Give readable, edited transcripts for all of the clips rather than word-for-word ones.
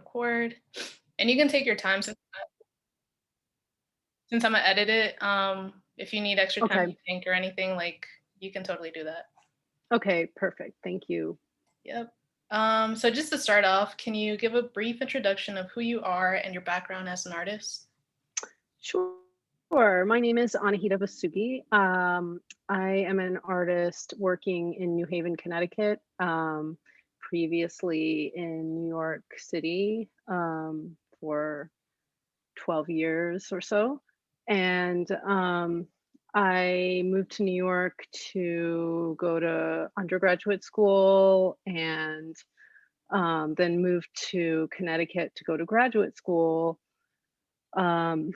record. And you can take your time since I'm gonna edit it. If you need extra time Okay. to think or anything, like you can totally do that. Okay, perfect. Thank you. Yep. So just to start off, can you give a brief introduction of who you are and your background as an artist? Sure. My name is Anahita Vossoughi. I am an artist working in New Haven, Connecticut, previously in New York City for 12 years or so. And I moved to New York to go to undergraduate school and then moved to Connecticut to go to graduate school. Um,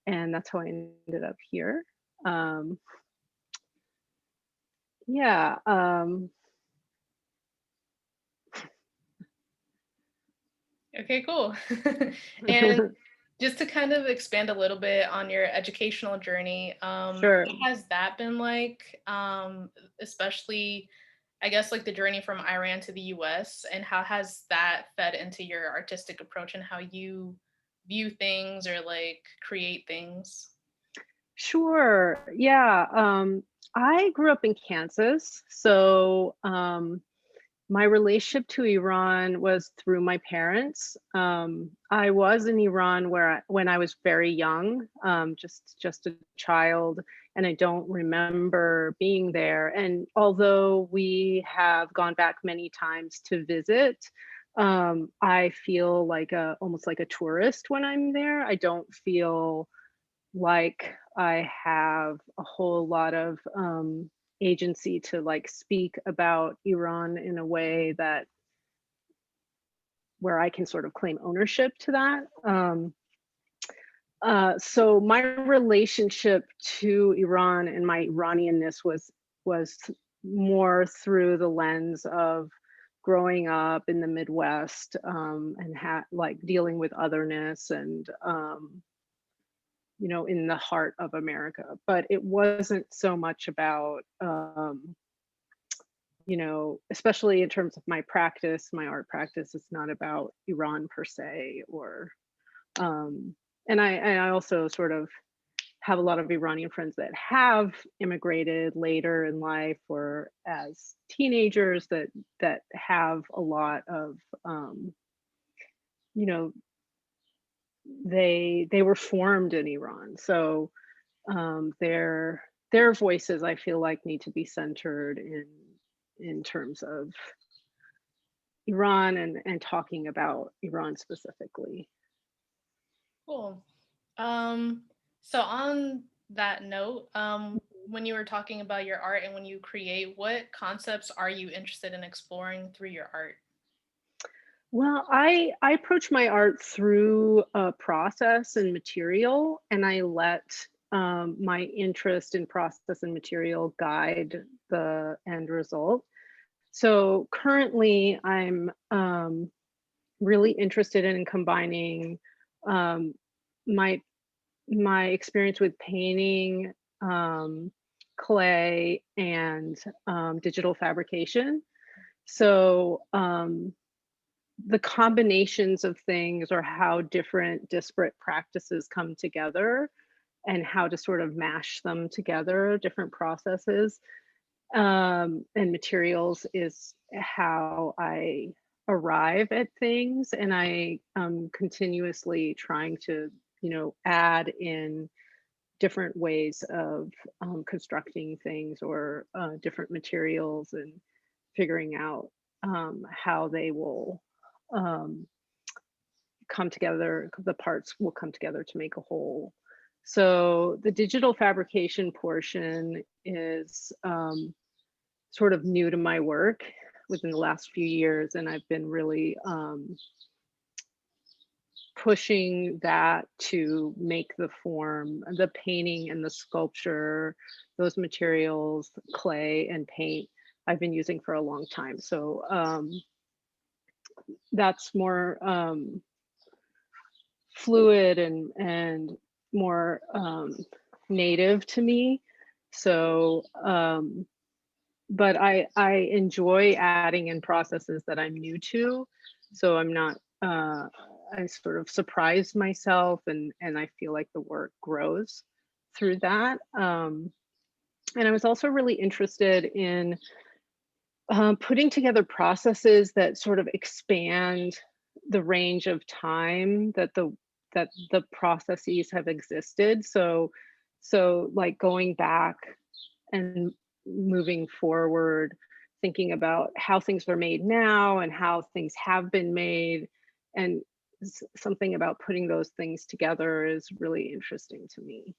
and that's how I ended up here. Um, yeah. Okay, cool. And just to kind of expand a little bit on your educational journey, Sure. what has that been like? Especially, I guess, like the journey from Iran to the US, and how has that fed into your artistic approach and how you view things or like create things? Sure. Yeah. I grew up in Kansas, so my relationship to Iran was through my parents. I was in Iran when I was very young, just a child, and I don't remember being there. And although we have gone back many times to visit, I feel like almost like a tourist when I'm there. I don't feel like I have a whole lot of agency to like speak about Iran in a way that where I can sort of claim ownership to that. So my relationship to Iran and my Iranianness was more through the lens of growing up in the Midwest and like dealing with otherness and in the heart of America. But it wasn't so much about, especially in terms of my practice, my art practice, it's not about Iran per se, um, and I also sort of have a lot of Iranian friends that have immigrated later in life or as teenagers that have a lot of, you know, they were formed in Iran. So their voices I feel like need to be centered in terms of Iran and talking about Iran specifically. Cool. Um, so on that note, when you were talking about your art and when you create, what concepts are you interested in exploring through your art? Well, I approach my art through a process and material, and I let my interest in process and material guide the end result. So currently, I'm really interested in combining um, my my experience with painting, clay, and digital fabrication. So the combinations of things or how different disparate practices come together and how to sort of mash them together, different processes and materials is how I arrive at things. And I am continuously trying to, add in different ways of constructing things or different materials and figuring out how they will um, come together, the parts will come together to make a whole. So the digital fabrication portion is sort of new to my work within the last few years, and I've been really pushing that to make the form, the painting and the sculpture, those materials, clay and paint, I've been using for a long time. So that's more fluid and more native to me. So but I enjoy adding in processes that I'm new to. So I'm not uh, I sort of surprised myself, and I feel like the work grows through that. And I was also really interested in putting together processes that sort of expand the range of time that the processes have existed. So like going back and moving forward, thinking about how things are made now and how things have been made, and something about putting those things together is really interesting to me.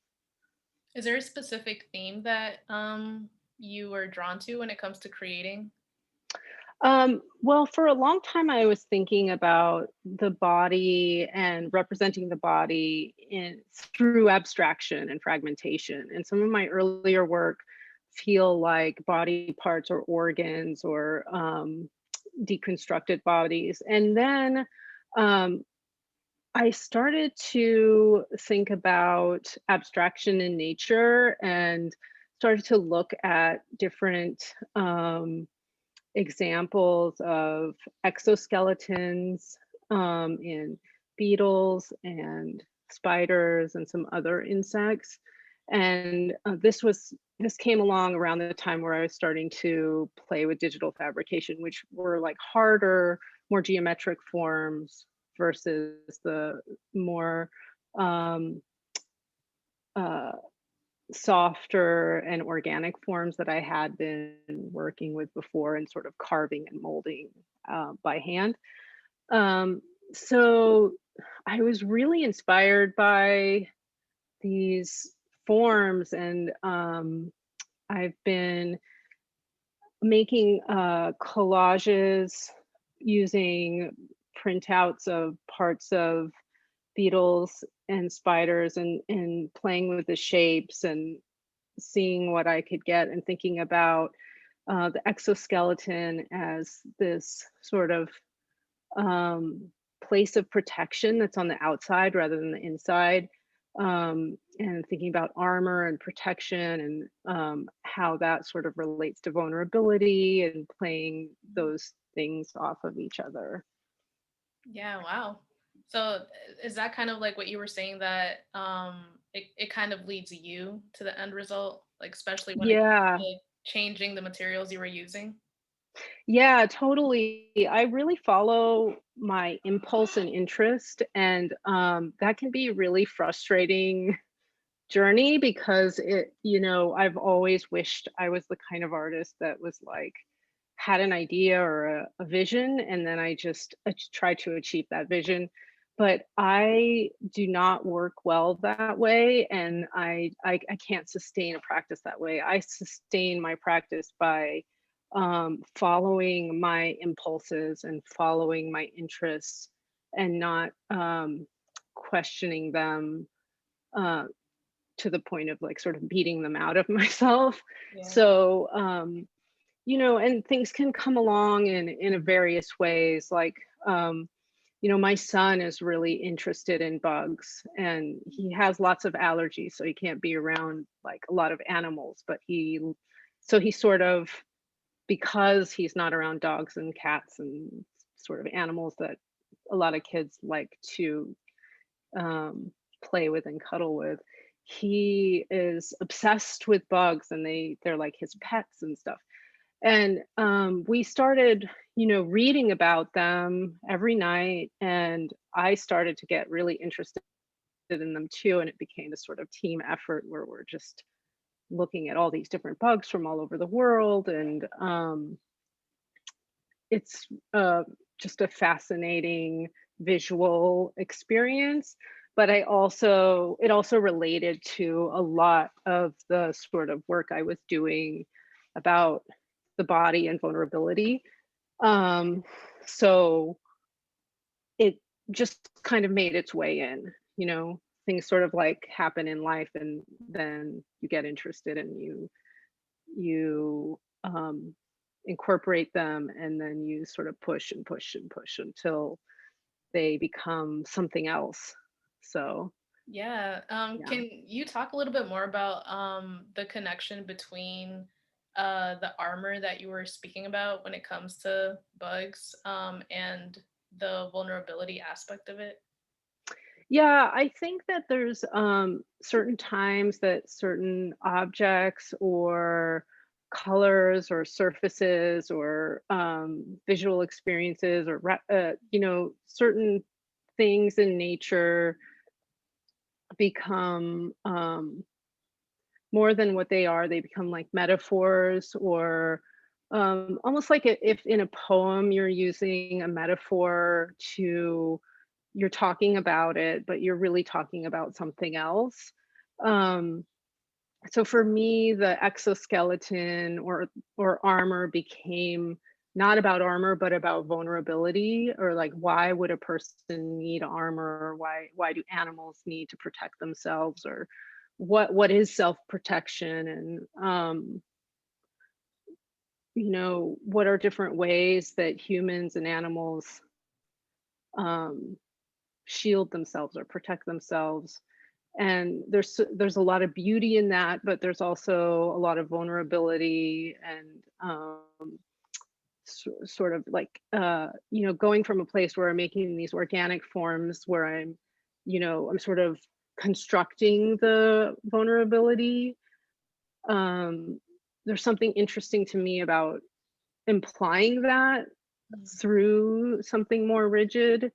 Is there a specific theme that you are drawn to when it comes to creating? Well, for a long time, I was thinking about the body and representing the body in through abstraction and fragmentation. And some of my earlier work feel like body parts or organs or deconstructed bodies. And then um, I started to think about abstraction in nature and started to look at different examples of exoskeletons in beetles and spiders and some other insects. And this came along around the time where I was starting to play with digital fabrication, which were like harder, more geometric forms versus the more um, uh, softer and organic forms that I had been working with before and sort of carving and molding by hand. Um, so I was really inspired by these forms, and I've been making collages using printouts of parts of beetles and spiders and playing with the shapes and seeing what I could get and thinking about the exoskeleton as this sort of um, place of protection that's on the outside rather than the inside. And thinking about armor and protection and how that sort of relates to vulnerability and playing those things off of each other. Yeah, wow. So is that kind of like what you were saying that it kind of leads you to the end result, like especially when it comes Yeah, to changing the materials you were using? yeah, totally. I really follow my impulse and interest, and that can be really frustrating journey because I've always wished I was the kind of artist that was like had an idea or a vision, and then I just try to achieve that vision. But I do not work well that way, and I can't sustain a practice that way. I sustain my practice by following my impulses and following my interests and not questioning them uh, to the point of like sort of beating them out of myself. Yeah. So, and things can come along in a various ways. Like, my son is really interested in bugs, and he has lots of allergies, so he can't be around like a lot of animals. So he sort of, because he's not around dogs and cats and sort of animals that a lot of kids like to um, play with and cuddle with. He is obsessed with bugs, and they're like his pets and stuff. And we started, reading about them every night, and I started to get really interested in them too. And it became a sort of team effort where we're just looking at all these different bugs from all over the world, and it's just a fascinating visual experience. But it also related to a lot of the sort of work I was doing about the body and vulnerability. Um, so it just kind of made its way in, things sort of like happen in life, and then you get interested and you incorporate them, and then you sort of push and push and push until they become something else. So, Yeah. yeah. Can you talk a little bit more about the connection between the armor that you were speaking about when it comes to bugs and the vulnerability aspect of it? Yeah, I think that there's certain times that certain objects or colors or surfaces or visual experiences or certain things in nature become more than what they are. They become like metaphors or almost like if in a poem you're using a metaphor to you're talking about it, but you're really talking about something else. Um, so for me, the exoskeleton or armor became not about armor, but about vulnerability, or like why would a person need armor? Or why do animals need to protect themselves? Or what is self-protection? And what are different ways that humans and animals um, shield themselves or protect themselves? And there's a lot of beauty in that, but there's also a lot of vulnerability and sort of like going from a place where I'm making these organic forms where I'm sort of constructing the vulnerability. um there's something interesting to me about implying that Mm. through something more rigid,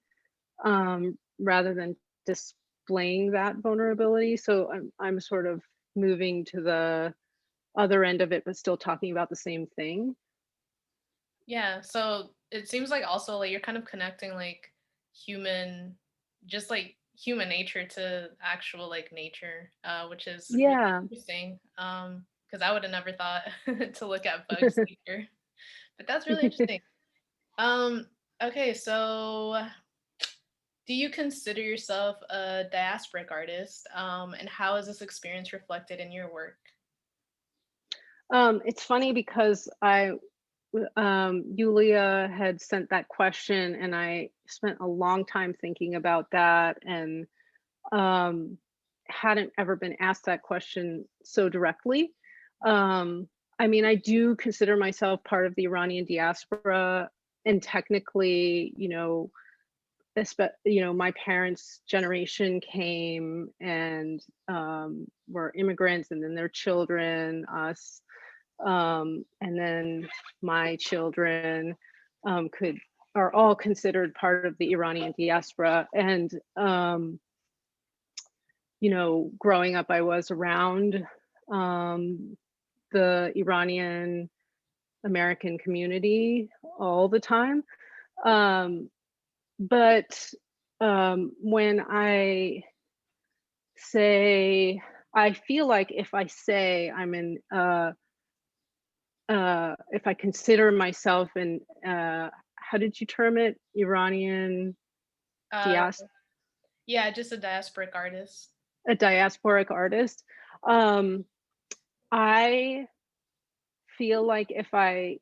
rather than displaying that vulnerability. So I'm sort of moving to the other end of it, but still talking about the same thing. Yeah, so it seems like also like you're kind of connecting like human, just like human nature to actual like nature, which is really Yeah. interesting. Because I would have never thought to look at bugs nature, but that's really interesting. Um, okay, so do you consider yourself a diasporic artist? And how is this experience reflected in your work? It's funny because Yulia had sent that question, and I spent a long time thinking about that, and um, hadn't ever been asked that question so directly. Um, I mean, I do consider myself part of the Iranian diaspora, and technically, my parents' generation came and were immigrants, and then their children, us, and then my children could are all considered part of the Iranian diaspora. And growing up, I was around um, the Iranian American community all the time. Um, but when say, I feel like if I say I'm in, if I consider myself in, how did you term it? Iranian Uh, dias, yeah, just a diasporic artist. a diasporic artist. Um, I feel like if I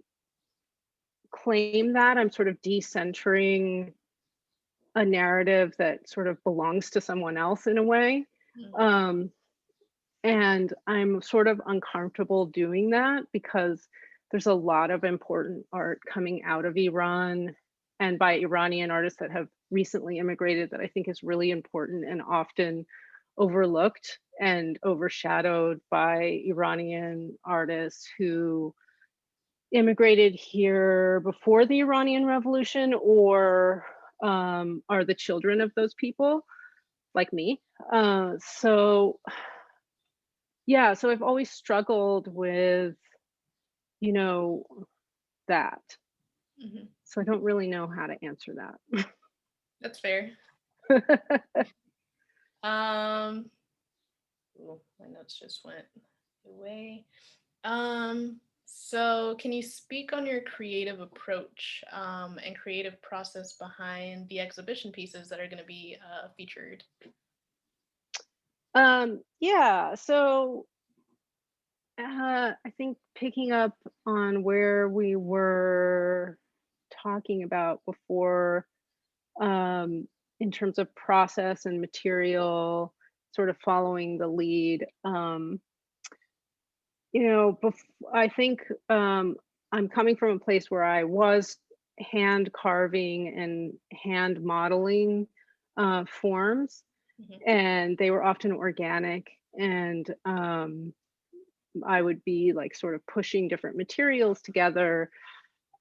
claim that, I'm sort of decentering a narrative that sort of belongs to someone else in a way. Mm. Um, and I'm sort of uncomfortable doing that because there's a lot of important art coming out of Iran and by Iranian artists that have recently immigrated that I think is really important and often overlooked and overshadowed by Iranian artists who immigrated here before the Iranian Revolution or are the children of those people, like me. So yeah, so I've always struggled with, you know, that. Mhm. So I don't really know how to answer That's fair. that. Um, ooh, my notes just went away. So can you speak on your creative approach and creative process behind the exhibition pieces that are going to be featured? Yeah, so I think picking up on where we were talking about before, um, in terms of process and material, sort of following the lead. I think I'm coming from a place where I was hand carving and hand modeling forms, Mhm. and they were often organic. And I would be like sort of pushing different materials together.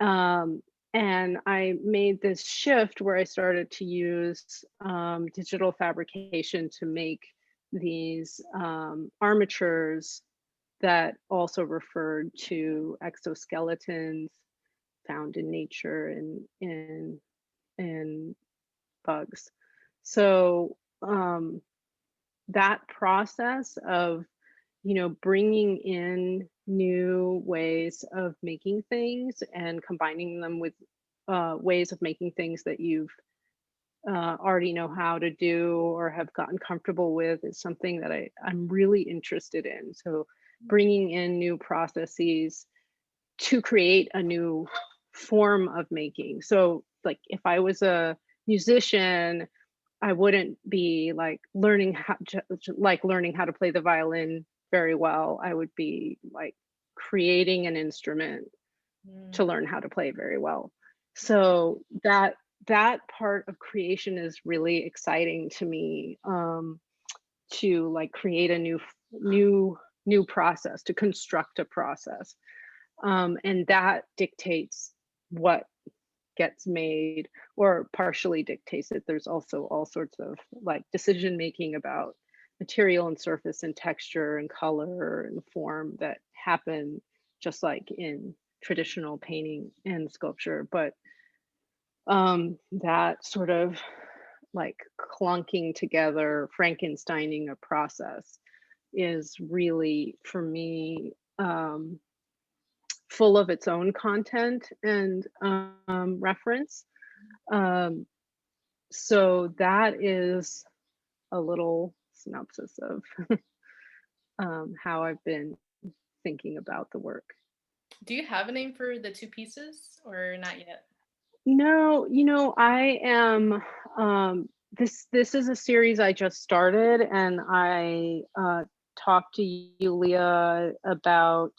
Um, and I made this shift where I started to use digital fabrication to make these armatures that also referred to exoskeletons found in nature and in bugs. So that process of, bringing in new ways of making things and combining them with ways of making things that you've already know how to do or have gotten comfortable with is something that I'm really interested in. So bringing in new processes to create a new form of making. So like if I was a musician, I wouldn't be like learning how to play the violin very well. I would be like creating an instrument to Mm. learn how to play very well. So that part of creation is really exciting to me, to like create a new process, to construct a process. And that dictates what gets made or partially dictates it. There's also all sorts of like decision making about material and surface and texture and color and form that happen just like in traditional painting and sculpture. But that sort of like clunking together, Frankensteining a process is really for me full of its own content and reference. Um, so that is a little synopsis of how I've been thinking about the work. Do you have a name for the two pieces or not yet? No, I am this is a series I just started, and I talked to Yulia about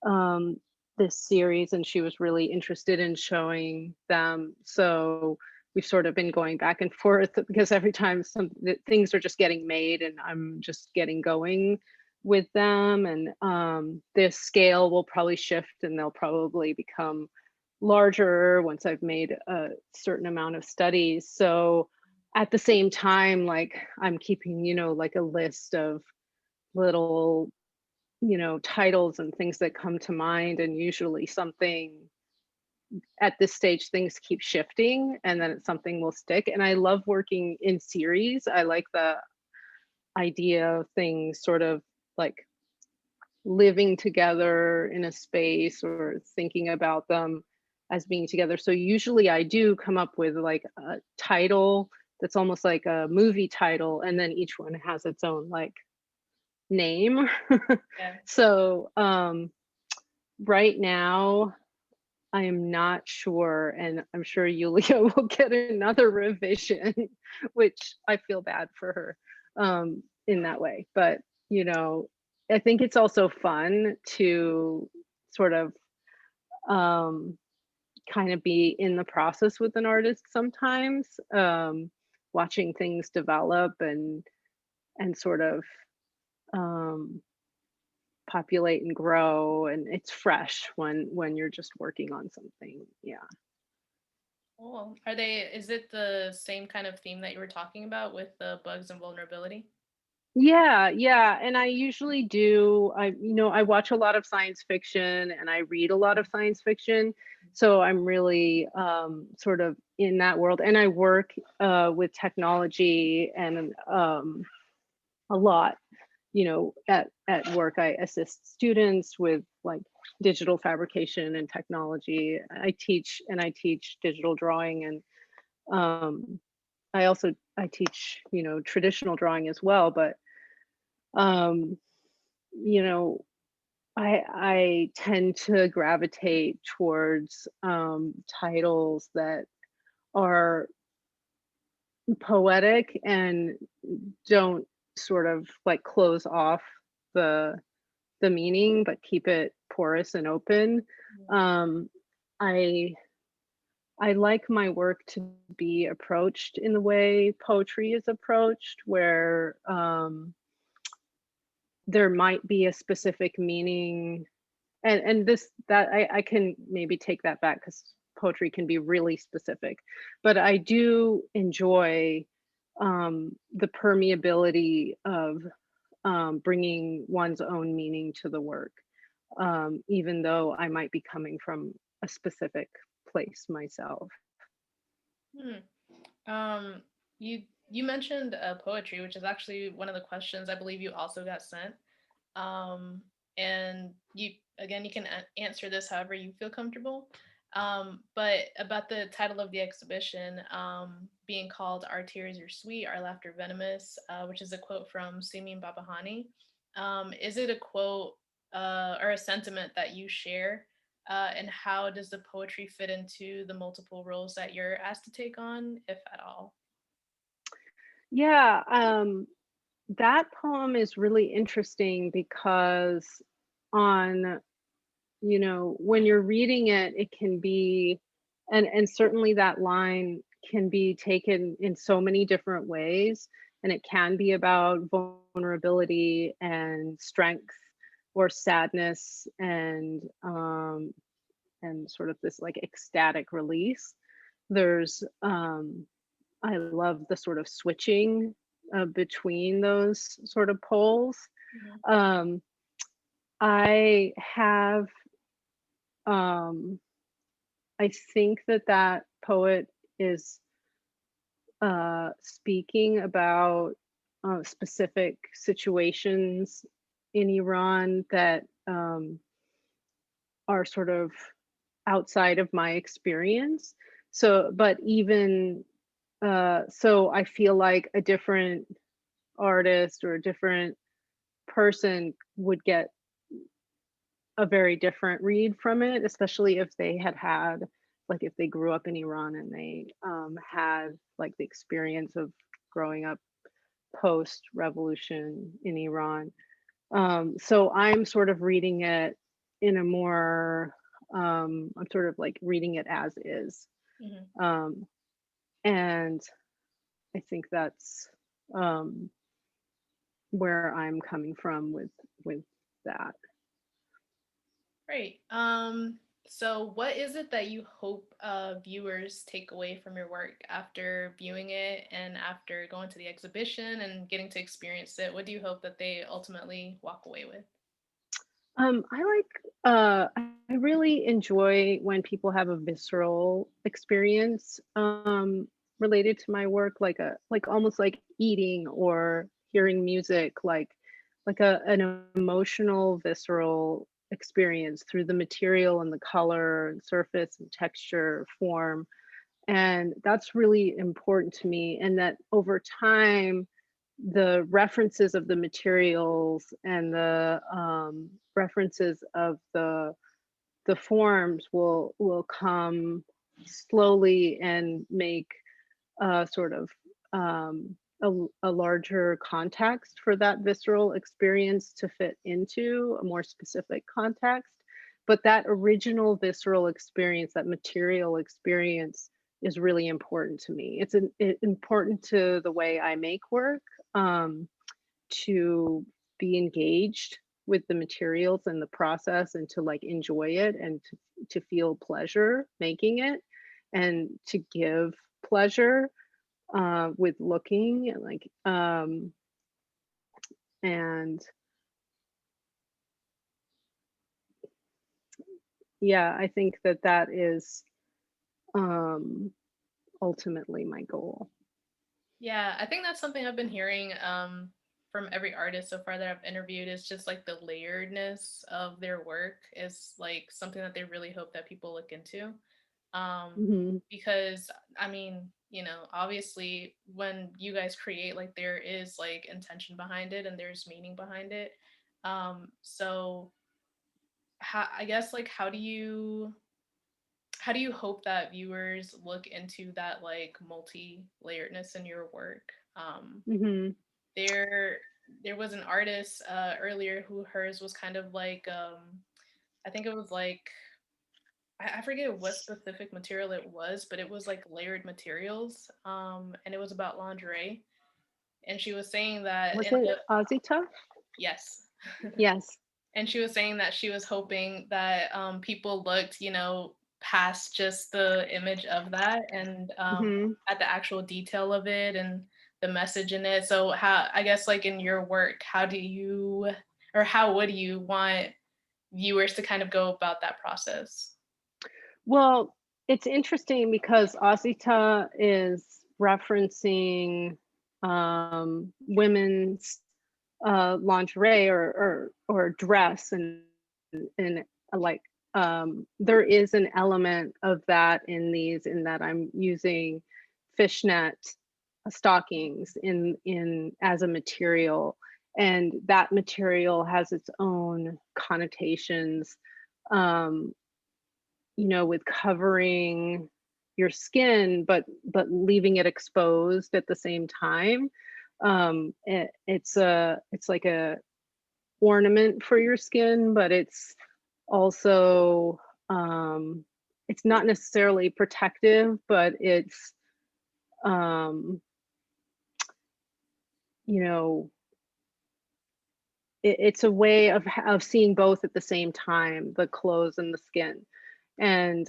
um this series, and she was really interested in showing them. So we've sort of been going back and forth because every time things are just getting made and I'm just getting going with them. And this scale will probably shift and they'll probably become larger once I've made a certain amount of studies. So at the same time, like I'm keeping, like a list of little, titles and things that come to mind. And usually something at this stage, things keep shifting and then something will stick. And I love working in series. I like the idea of things sort of like living together in a space or thinking about them as being together. So usually I do come up with like a title that's almost like a movie title, and then each one has its own like name. Yeah. So right now I am not sure, and I'm sure Yulia will get another revision, which I feel bad for her in that way. But, you know, I think it's also fun to sort of um, kind of be in the process with an artist sometimes, watching things develop and sort of um, populate and grow, and it's fresh when you're just working on something. Yeah. Cool. Is it the same kind of theme that you were talking about with the bugs and vulnerability? Yeah, yeah, and I usually do. I watch a lot of science fiction and I read a lot of science fiction, so I'm really sort of in that world. And I work with technology and a lot. At work, I assist students with like digital fabrication and technology. I teach digital drawing, and um, I teach traditional drawing as well, but um you know I tend to gravitate towards titles that are poetic and don't sort of like close off the meaning but keep it porous and open. Mm. um I I like my work to be approached in the way poetry is approached, where there might be a specific meaning, and this that I can maybe take that back because poetry can be really specific, but I do enjoy the permeability of bringing one's own meaning to the work, even though I might be coming from a specific place myself. Hmm. You mentioned poetry, which is actually one of the questions I believe you also got sent. Um, and you again, you can answer this however you feel comfortable. But about the title of the exhibition being called "Our Tears Are Sweet, Our Laughter Venomous," which is a quote from Simin Babahani. Is it a quote or a sentiment that you share? And how does the poetry fit into the multiple roles that you're asked to take on, if at all? Yeah, that poem is really interesting because on, when you're reading it, it can be, and certainly that line can be taken in so many different ways, and it can be about vulnerability and strength or sadness and sort of this like ecstatic release. There's I love the sort of switching between those sort of poles. Mhm. Um, I have, um, I think that that poet is speaking about specific situations in Iran that are sort of outside of my experience. So, but even so, I feel like a different artist or a different person would get a very different read from it, especially if they had like if they grew up in Iran and they had like the experience of growing up post revolution in Iran. So I'm sort of reading it in a more I'm sort of like reading it as is. Mhm. Um, and I think that's um, where I'm coming from with that. Great. So what is it that you hope viewers take away from your work after viewing it and after going to the exhibition and getting to experience it? What do you hope that they ultimately walk away with? I like I really enjoy when people have a visceral experience related to my work, like a like almost like eating or hearing music, like an emotional visceral experience through the material and the color and surface and texture, form. And that's really important to me. And that over time, the references of the materials and the references of the forms will come slowly and make sort of a larger context for that visceral experience to fit into a more specific context. But that original visceral experience, that material experience, is really important to me. Important to the way I make work, to be engaged with the materials and the process and to like enjoy it and to feel pleasure making it and to give pleasure with looking and like and yeah, I think that that is um ultimately my goal. Yeah, I think that's something I've been hearing from every artist so far that I've interviewed is just like the layeredness of their work is like something that they really hope that people look into. Um, Hmm. because I mean, obviously when you guys create, like there is like intention behind it and there's meaning behind it. So how I guess like how do you hope that viewers look into that like multi-layeredness in your work? Hmm. There there was an artist earlier who hers was kind of like I think it was like I forget what specific material it was, but it was like layered materials, and it was about lingerie. And she was saying that Was in it the Ozita? yes. Yes. And she was saying that she was hoping that people looked, past just the image of that and Hmm. at the actual detail of it and the message in it. So, how, I guess, like in your work, how do you, or how would you want viewers to kind of go about that process? Well, it's interesting because Ozita is referencing women's lingerie or dress and like there is an element of that in that I'm using fishnet stockings in as a material, and that material has its own connotations, um with covering your skin but leaving it exposed at the same time. It's like a ornament for your skin, but it's also, um, it's not necessarily protective, but it's, um, you know, it's a way of seeing both at the same time, the clothes and the skin. And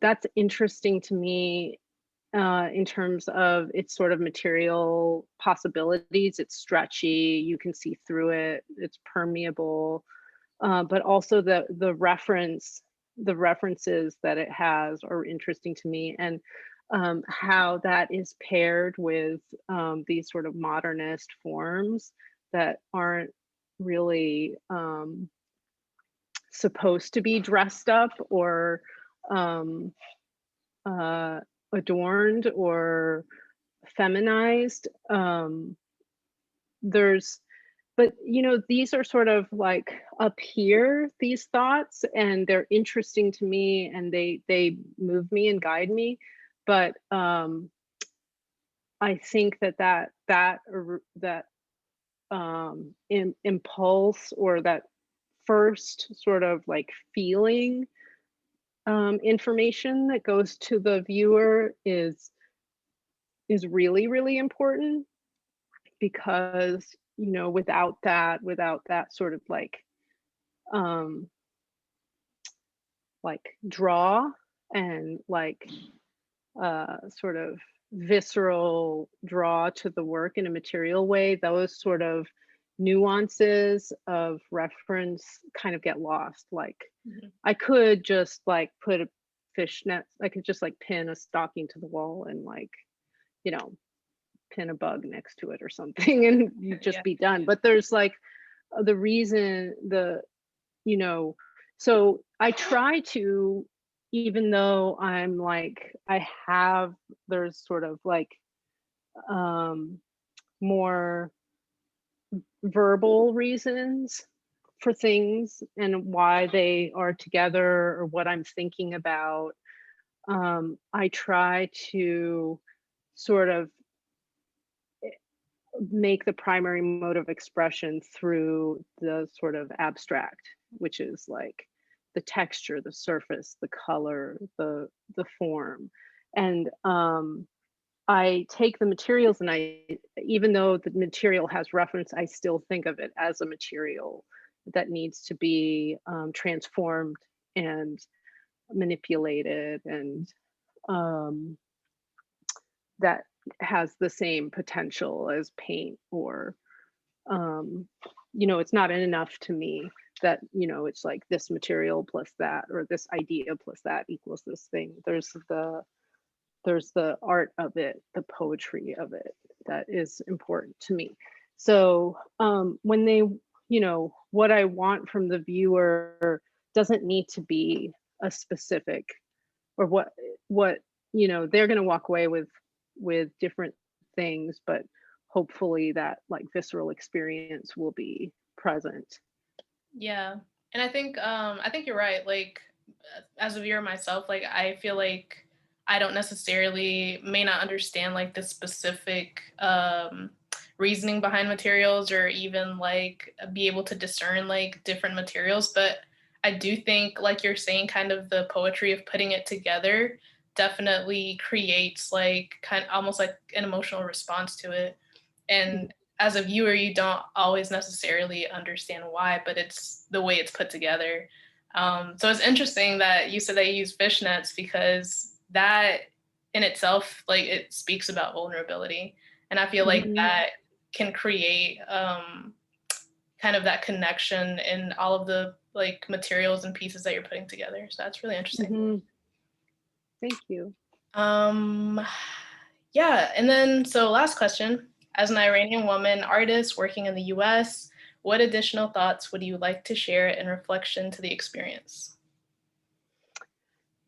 that's interesting to me in terms of its sort of material possibilities. It's stretchy, you can see through it, it's permeable, but also the references that it has are interesting to me, and how that is paired with these sort of modernist forms that aren't really supposed to be dressed up or um, uh, adorned or feminized. There's But these are sort of like up here, these thoughts, and they're interesting to me, and they move me and guide me. But I think that impulse, or that first sort of like feeling, information that goes to the viewer is really, really important, because without that sort of um draw, and sort of visceral draw to the work in a material way, those sort of nuances of reference kind of get lost. Like, Mhm. I could just put a fishnet, I could just pin a stocking to the wall and you know pin a bug next to it or something and you just Yeah. be done. But there's the reason, you know so I try to, even though I have, there's sort of um more verbal reasons for things and why they are together or what I'm thinking about. I try to sort of make the primary mode of expression through the sort of abstract, which is like the texture, the surface, the color, the form. And I take the materials, and even though the material has reference, I still think of it as a material that needs to be transformed and manipulated, and um, that has the same potential as paint, or um, it's not enough to me that it's like this material plus that, or this idea plus that equals this thing. There's the art of it, the poetry of it, that is important to me. So when what I want from the viewer doesn't need to be a specific, or what they're going to walk away with different things, but hopefully that visceral experience will be present. Yeah. And I think you're right. Like, as a viewer myself, like, I feel like I don't necessarily may not understand like the specific reasoning behind materials, or even like be able to discern like different materials, but I do think, like you're saying, kind of the poetry of putting it together definitely creates like kind almost like an emotional response to it. Mhm. And as a viewer, you don't always necessarily understand why, but it's the way it's put together. So it's interesting that you said that you use fishnets because that in itself, like it speaks about vulnerability. And I feel like Mhm. that can create kind of that connection in all of the like materials and pieces that you're putting together. So that's really interesting. Mhm. Thank you. Um, yeah, and then so last question. As an Iranian woman artist working in the US, what additional thoughts would you like to share in reflection to the experience?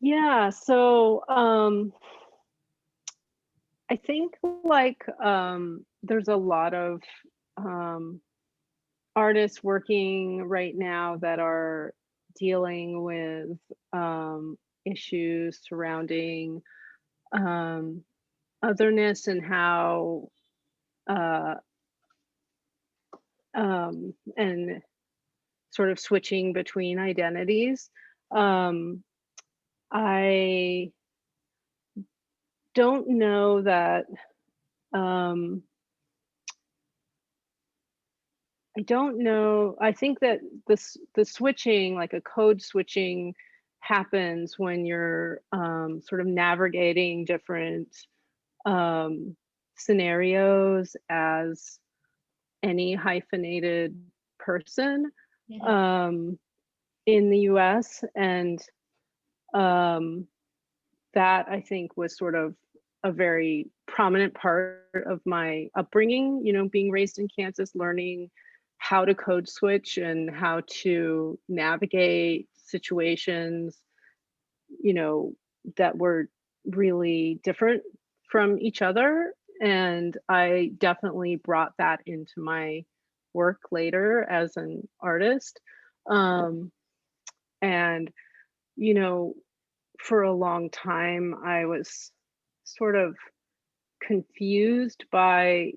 Yeah, so I think like there's a lot of um, artists working right now that are dealing with issues surrounding um, otherness and how uh, and sort of switching between identities. Um, I don't know that um, I don't know. I think that the switching, like a code switching, happens when you're sort of navigating different um, scenarios as any hyphenated person Mhm. um, in the U.S. And um, that I think was sort of a very prominent part of my upbringing, you know, being raised in Kansas, learning how to code switch and how to navigate situations, you know, that were really different from each other. And I definitely brought that into my work later as an artist. Um, and, you know, for a long time, I was sort of confused by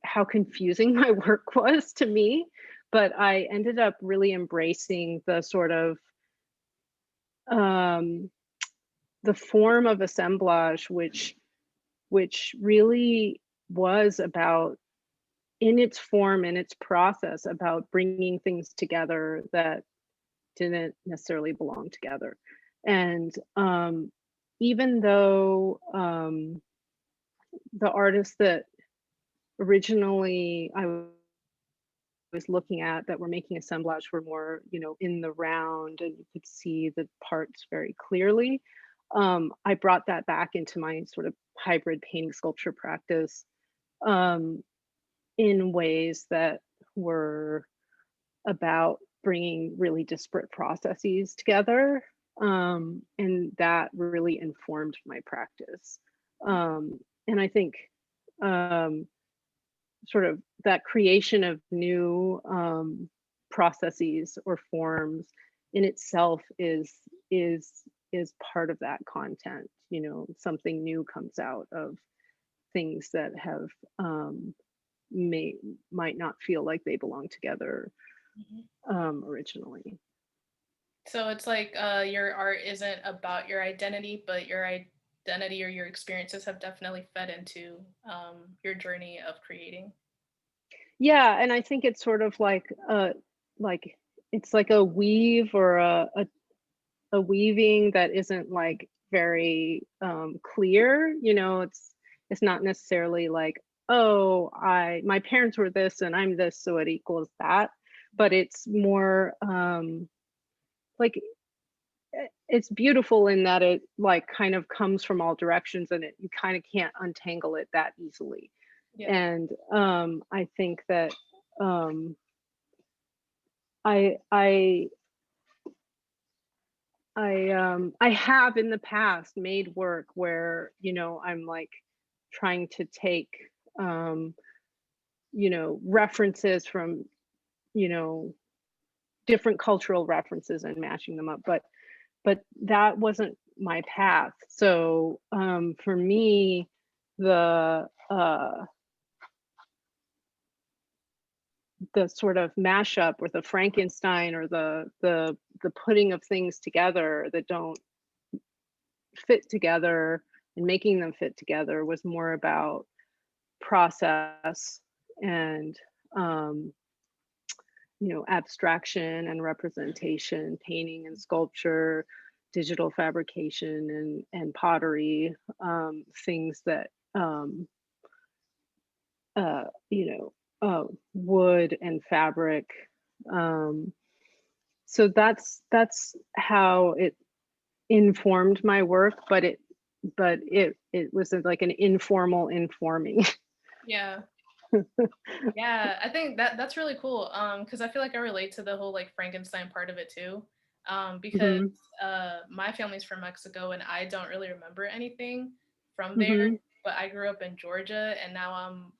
how confusing my work was to me, but I ended up really embracing the sort of um, the form of assemblage, which really was about in its form in its process about bringing things together that didn't necessarily belong together. And even though the artists that originally I was looking at that were making assemblage were more, you know, in the round and you could see the parts very clearly. I brought that back into my sort of hybrid painting sculpture practice um, in ways that were about bringing really disparate processes together. And that really informed my practice. And I think um, sort of that creation of new processes or forms in itself is is part of that content. You know, something new comes out of things that have may might not feel like they belong together Mhm. originally. So it's like your art isn't about your identity, but your identity or your experiences have definitely fed into your journey of creating. Yeah, and I think it's sort of like it's like a weave or a weaving that isn't like very clear. You know, it's not necessarily like, oh, I my parents were this and I'm this, so it equals that. But it's more like it's beautiful in that it like kind of comes from all directions and it you kind of can't untangle it that easily. Yeah. And I think that um I I have in the past made work where, you know, I'm like trying to take um, you know, references from, you know, different cultural references and matching them up. But that wasn't my path. So for me, the sort of mashup or the Frankenstein or the the putting of things together that don't fit together and making them fit together was more about process and um, abstraction and representation, painting and sculpture, digital fabrication and pottery, things that uh, you wood and fabric. Um, so that's how it informed my work, but it was like an informal informing. Yeah. Yeah, I think that's really cool. Because I feel like I relate to the whole like Frankenstein part of it too. Because Mhm. my family's from Mexico and I don't really remember anything from there, Mhm. but I grew up in Georgia and now I'm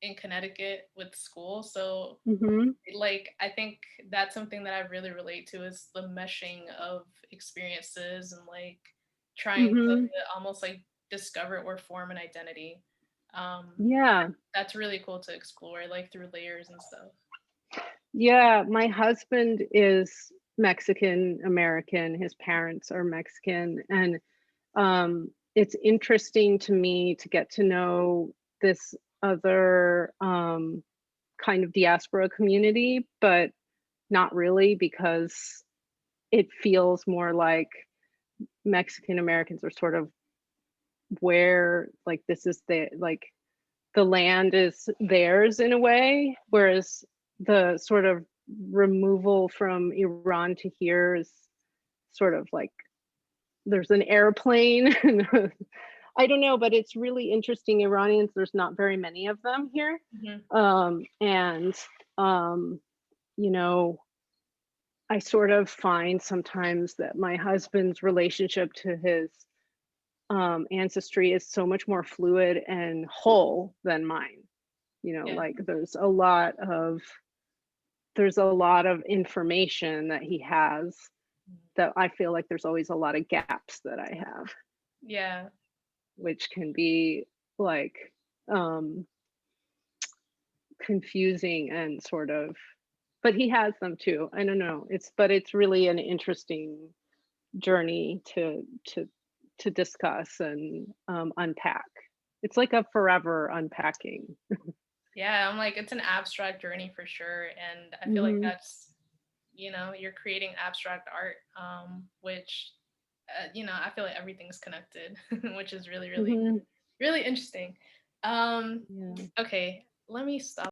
in Connecticut with school. So Mhm. like I think that's something that I really relate to is the meshing of experiences and like trying to Mhm. almost like discover or form an identity. Um, Yeah. that's really cool to explore, like through layers and stuff. Yeah, my husband is Mexican American. His parents are Mexican, and it's interesting to me to get to know this other kind of diaspora community, but not really because it feels more like Mexican Americans are sort of where like this is the land is theirs in a way, whereas the sort of removal from Iran to here is sort of like there's an airplane. I don't know, but it's really interesting. Iranians, there's not very many of them here. Mhm. And, um, you know, I sort of find sometimes that my husband's relationship to his ancestry is so much more fluid and whole than mine. Yeah. Like there's a lot of information that he has that I feel like there's always a lot of gaps that I have, Yeah. which can be like um confusing and sort of, but he has them too. I don't know. It's really an interesting journey to discuss and unpack. It's like a forever unpacking. Yeah, I'm like it's an abstract journey for sure, and I feel like Mhm. that's you're creating abstract art, which I feel like everything's connected, which is really, really, Mhm. really interesting. Um, Yeah. okay, let me stop.